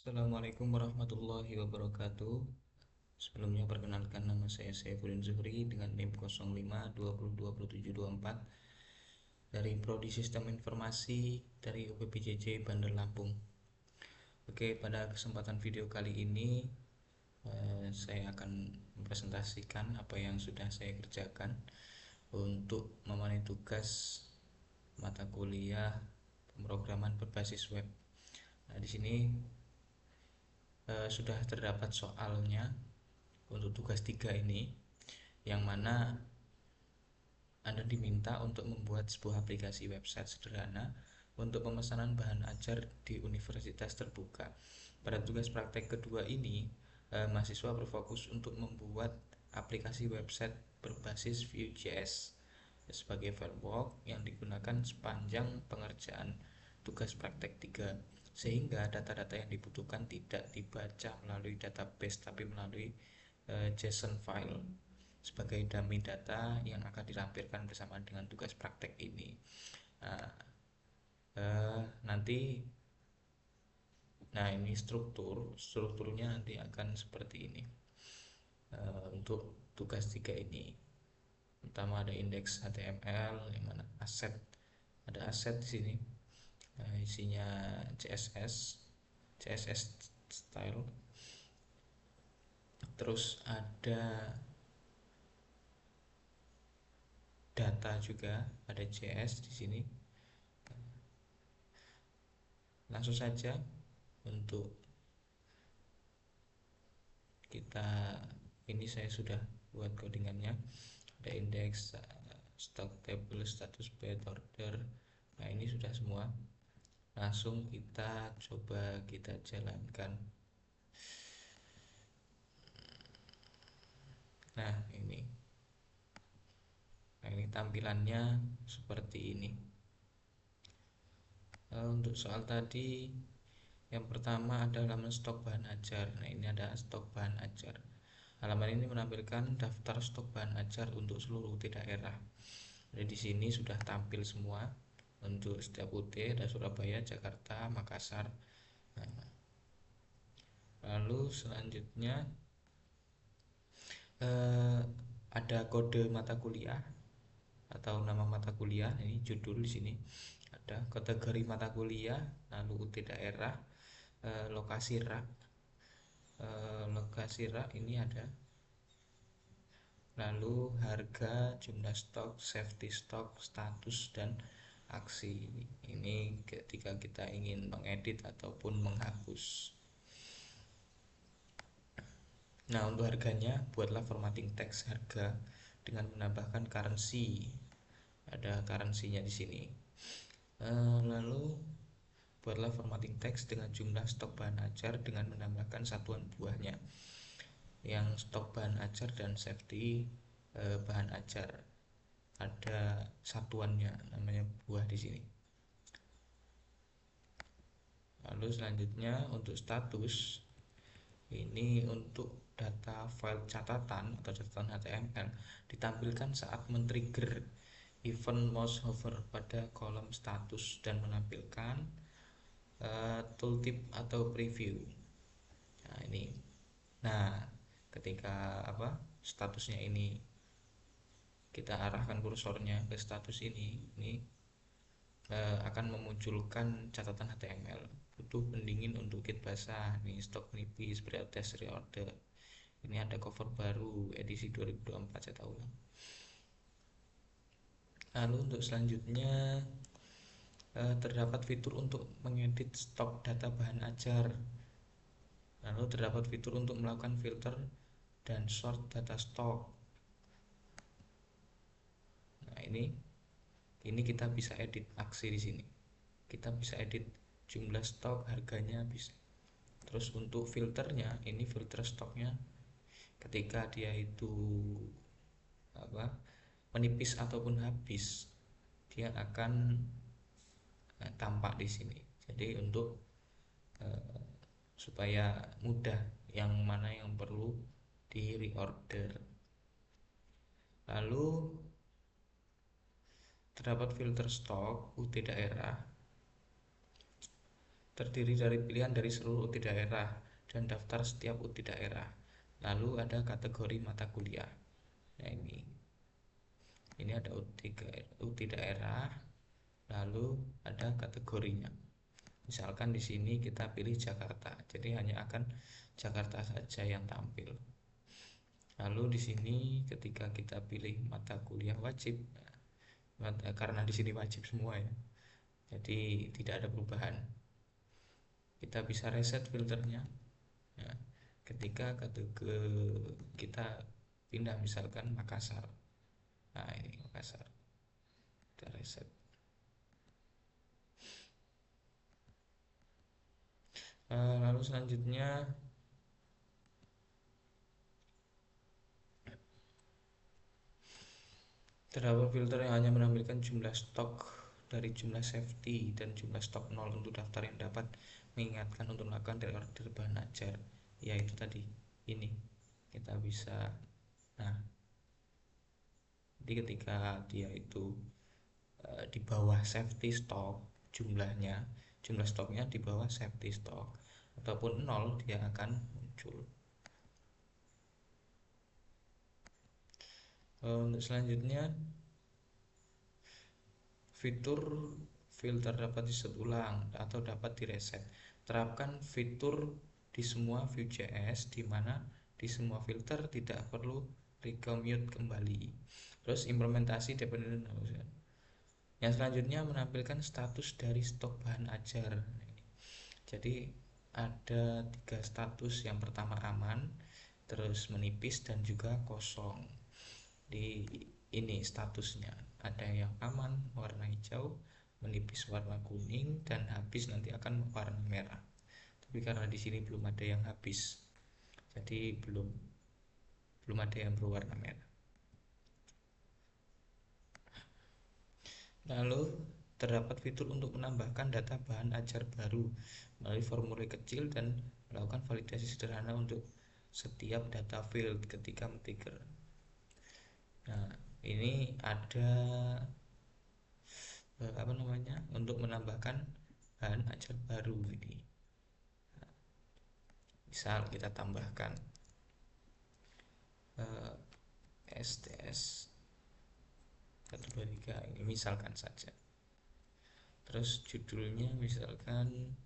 Assalamualaikum warahmatullahi wabarakatuh. Sebelumnya perkenalkan, nama saya Saifuddin Zuhri dengan NIM 0520202724 dari Prodi Sistem Informasi dari UPPJJ Bandar Lampung. Oke, pada kesempatan video kali ini saya akan mempresentasikan apa yang sudah saya kerjakan untuk memenuhi tugas mata kuliah pemrograman berbasis web. Nah, di sini sudah terdapat soalnya untuk tugas 3 ini, yang mana Anda diminta untuk membuat sebuah aplikasi website sederhana untuk pemesanan bahan ajar di universitas terbuka. Pada tugas praktek kedua ini, mahasiswa berfokus untuk membuat aplikasi website berbasis Vue.js sebagai framework yang digunakan sepanjang pengerjaan tugas praktek 3, sehingga data-data yang dibutuhkan tidak dibaca melalui database tapi melalui JSON file sebagai dummy data yang akan dilampirkan bersamaan dengan tugas praktek ini. Nah, nanti ini strukturnya nanti akan seperti ini. Untuk tugas 3 ini, pertama ada indeks HTML, yang mana ada aset di sini. Isinya CSS style. Terus ada data juga, ada JS di sini. Langsung saja untuk kita, ini saya sudah buat codingannya. Ada indeks, stock table, status page, order. Nah, ini sudah semua. Langsung kita coba kita jalankan. Nah, ini tampilannya seperti ini. Untuk soal tadi, yang pertama ada halaman stok bahan ajar. Nah, ini ada stok bahan ajar. Halaman ini menampilkan daftar stok bahan ajar untuk seluruh UT daerah. Jadi di sini sudah tampil semua untuk setiap UT, ada Surabaya, Jakarta, Makassar. Nah, lalu selanjutnya ada kode mata kuliah atau nama mata kuliah. Ini judul di sini. Ada kategori mata kuliah, lalu UT daerah, lokasi rak. Lokasi rak ini ada. Lalu harga, jumlah stok, safety stock, status, dan aksi. Ini ketika kita ingin mengedit ataupun menghapus. Nah, untuk harganya, buatlah formatting teks harga dengan menambahkan currency. Ada currency-nya di sini. Lalu buatlah formatting teks dengan jumlah stok bahan ajar dengan menambahkan satuan buahnya. Yang stok bahan ajar dan safety bahan ajar ada satuannya, namanya buah di sini. Lalu selanjutnya untuk status, ini untuk data file catatan atau catatan HTML ditampilkan saat men-trigger event mouse hover pada kolom status dan menampilkan tooltip atau preview. Nah, ini. Nah, ketika statusnya ini kita arahkan kursornya ke status ini akan memunculkan catatan HTML. Butuh pendingin untuk kit basah. Ini stok nipis, pre-test, reorder. Ini ada cover baru edisi 2024, saya tahu. Lalu untuk selanjutnya terdapat fitur untuk mengedit stok data bahan ajar. Lalu terdapat fitur untuk melakukan filter dan sort data stok. Nah, ini kita bisa edit aksi di sini. Kita bisa edit jumlah stok, harganya bisa. Terus untuk filternya, ini filter stoknya ketika dia itu menipis ataupun habis, dia akan tampak di sini. Jadi untuk supaya mudah yang mana yang perlu di reorder. Lalu terdapat filter stok UT daerah. terdiri dari pilihan dari seluruh UT daerah dan daftar setiap UT daerah. Lalu ada kategori mata kuliah. Nah, ini ada UT daerah, lalu ada kategorinya. Misalkan di sini kita pilih Jakarta, jadi hanya akan Jakarta saja yang tampil. Lalu di sini ketika kita pilih mata kuliah wajib, karena di sini wajib semua ya, jadi tidak ada perubahan. Kita bisa reset filternya. Ya, ketika kita pindah misalkan Makassar. Nah, ini Makassar. Kita reset. Lalu selanjutnya terdapat filter yang hanya menampilkan jumlah stok dari jumlah safety dan jumlah stok 0 untuk daftar yang dapat mengingatkan untuk melakukan reorder bahan ajar. Yaitu tadi ini kita bisa. Nah, jadi ketika dia itu di bawah safety stock jumlah stoknya di bawah safety stock ataupun 0, dia akan muncul. Untuk selanjutnya, fitur filter dapat diset ulang atau dapat direset. Terapkan fitur di semua Vue.js di mana di semua filter tidak perlu recommute kembali. Terus implementasi dependent. Yang selanjutnya menampilkan status dari stok bahan ajar. Jadi ada 3 status. Yang pertama aman, terus menipis, dan juga kosong. Di ini statusnya ada yang aman warna hijau, menipis warna kuning, dan habis nanti akan warna merah. Tapi karena di sini belum ada yang habis, jadi belum ada yang berwarna merah. Lalu terdapat fitur untuk menambahkan data bahan ajar baru melalui formulir kecil dan melakukan validasi sederhana untuk setiap data field ketika men-trigger. Nah, ini ada apa namanya, untuk menambahkan bahan ajar baru ini. Misal kita tambahkan STS 123 ini misalkan saja. Terus judulnya misalkan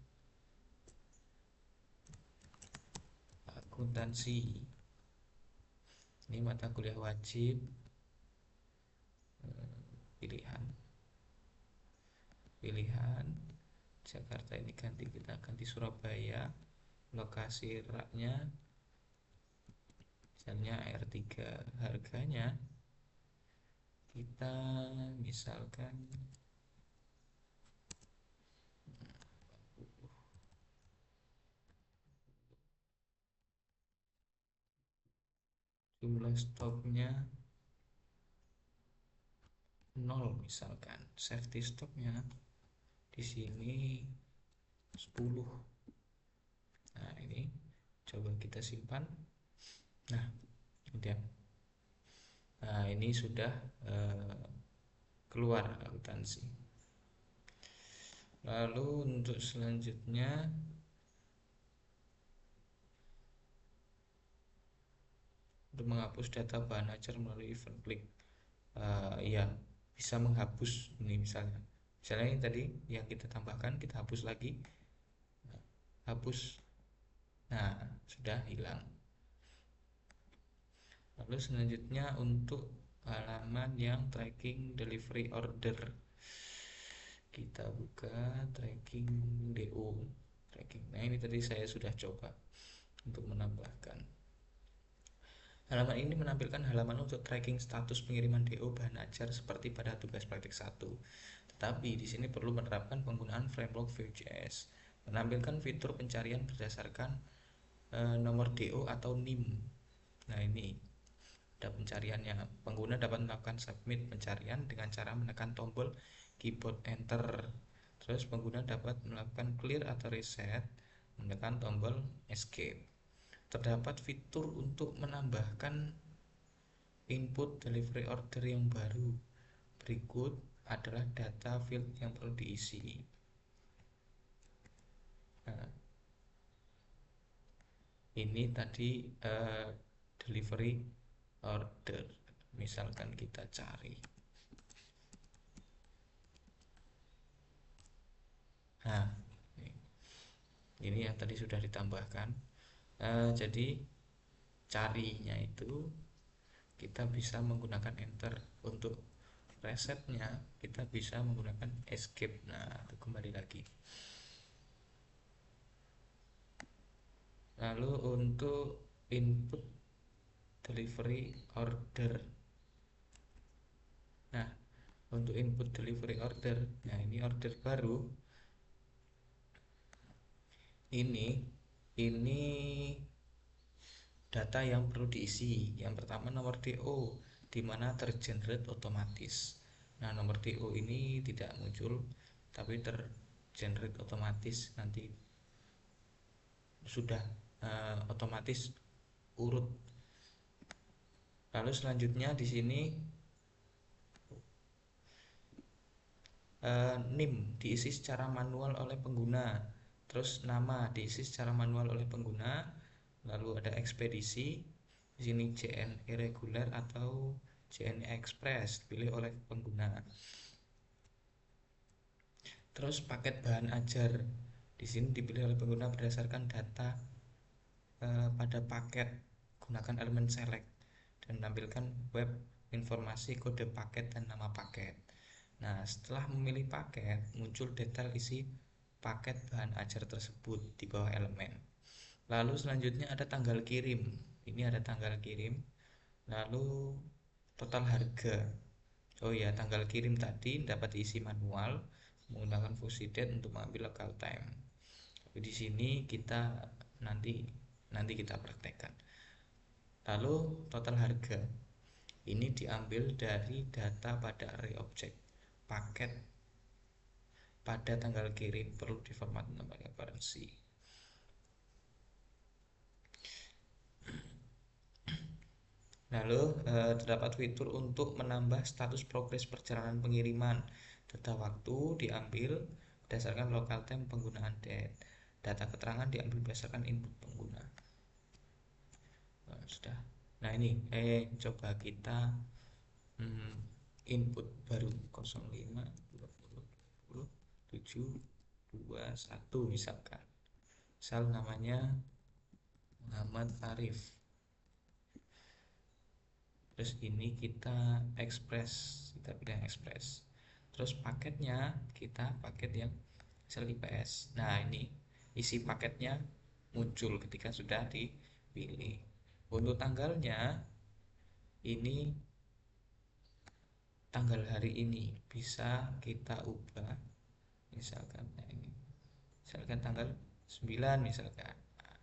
akuntansi. Ini mata kuliah wajib. Pilihan Jakarta ini kita ganti Surabaya. Lokasi raknya misalnya R3. Harganya kita misalkan jumlah stoknya 0 misalkan. Safety stoknya di sini 10. Nah, ini coba kita simpan. Nah, kemudian ini sudah keluar akuntansi. Lalu untuk selanjutnya untuk menghapus data bahan ajar melalui event click. Ya, bisa menghapus ini misalnya ini tadi yang kita tambahkan, kita hapus lagi. Hapus. Nah, sudah hilang. Lalu selanjutnya untuk halaman yang tracking delivery order, kita buka tracking DO tracking. Nah, ini tadi saya sudah coba untuk menambahkan. Halaman ini menampilkan halaman untuk tracking status pengiriman DO bahan ajar seperti pada tugas praktik 1. Tetapi di sini perlu menerapkan penggunaan framework Vue.js. Menampilkan fitur pencarian berdasarkan nomor DO atau NIM. Nah, ini ada pencariannya. Pengguna dapat melakukan submit pencarian dengan cara menekan tombol keyboard enter. Terus pengguna dapat melakukan clear atau reset menekan tombol escape. Terdapat fitur untuk menambahkan input delivery order yang baru. Berikut adalah data field yang perlu diisi. Nah, ini tadi delivery order. Misalkan kita cari. Nah, ini yang tadi sudah ditambahkan. Jadi carinya itu kita bisa menggunakan enter. Untuk resetnya kita bisa menggunakan escape. Nah, itu kembali lagi. Lalu untuk input delivery order. Nah, untuk input delivery order, nah ini order baru. Ini data yang perlu diisi. Yang pertama nomor DO, di mana tergenerate otomatis. Nah, nomor DO ini tidak muncul, tapi tergenerate otomatis, nanti sudah otomatis urut. Lalu selanjutnya di sini NIM diisi secara manual oleh pengguna. Terus nama diisi secara manual oleh pengguna. Lalu ada ekspedisi. Di sini JNE reguler atau JNE Express dipilih oleh pengguna. Terus paket bahan ajar di sini dipilih oleh pengguna berdasarkan data pada paket. Gunakan elemen select dan tampilkan web informasi kode paket dan nama paket. Nah, setelah memilih paket, muncul detail isi paket bahan ajar tersebut di bawah elemen. Lalu selanjutnya ada tanggal kirim. Ini ada tanggal kirim. Lalu total harga. Oh ya, tanggal kirim tadi dapat diisi manual menggunakan fungsi date untuk mengambil local time. Tapi di sini kita nanti kita praktekkan. Lalu total harga. Ini diambil dari data pada array object paket pada tanggal kirim, perlu diformat menggunakan currency. Lalu terdapat fitur untuk menambah status progres perjalanan pengiriman. Data waktu diambil berdasarkan local time penggunaan date. Data keterangan diambil berdasarkan input pengguna. Nah, sudah. Nah, ini coba kita input baru 05 20 7 21 misalkan. Misal namanya Muhammad Arif. Terus ini kita pilih express. Terus paketnya kita paket yang sel IPS. Nah, ini isi paketnya muncul ketika sudah dipilih. Untuk tanggalnya ini tanggal hari ini bisa kita ubah, misalkan tanggal 9 misalkan. Nah,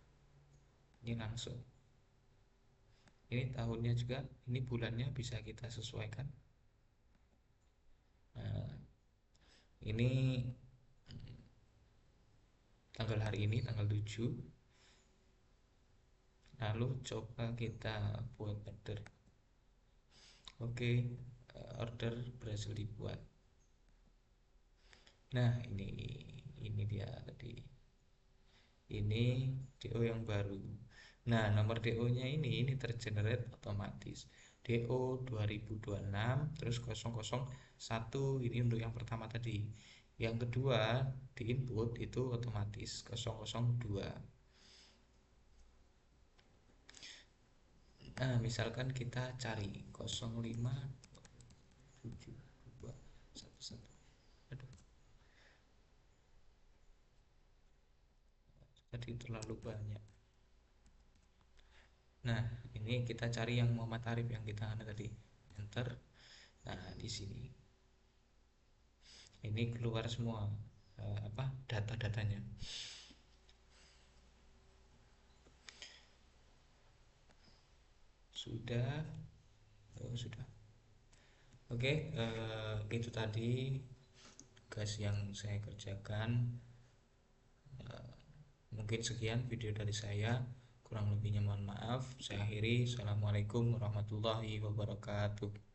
ini langsung. Ini tahunnya juga, ini bulannya bisa kita sesuaikan. Nah, ini tanggal hari ini tanggal 7. Lalu coba kita buat order. Oke, order berhasil dibuat. Nah, ini dia tadi. Ini DO yang baru. Nah, nomor DO-nya ini tergenerate otomatis. DO 2026 terus 001 ini untuk yang pertama tadi. Yang kedua di input itu otomatis 002. Nah, misalkan kita cari 05 7 2 1 1. Aduh, tadi terlalu banyak. Nah, ini kita cari yang Muhammad Arif yang kita tadi. Enter. Nah, di sini ini keluar semua data-datanya. Sudah. Sudah. Oke, itu tadi tugas yang saya kerjakan. Mungkin sekian video dari saya. Kurang lebihnya mohon maaf. Saya akhiri. Assalamualaikum warahmatullahi wabarakatuh.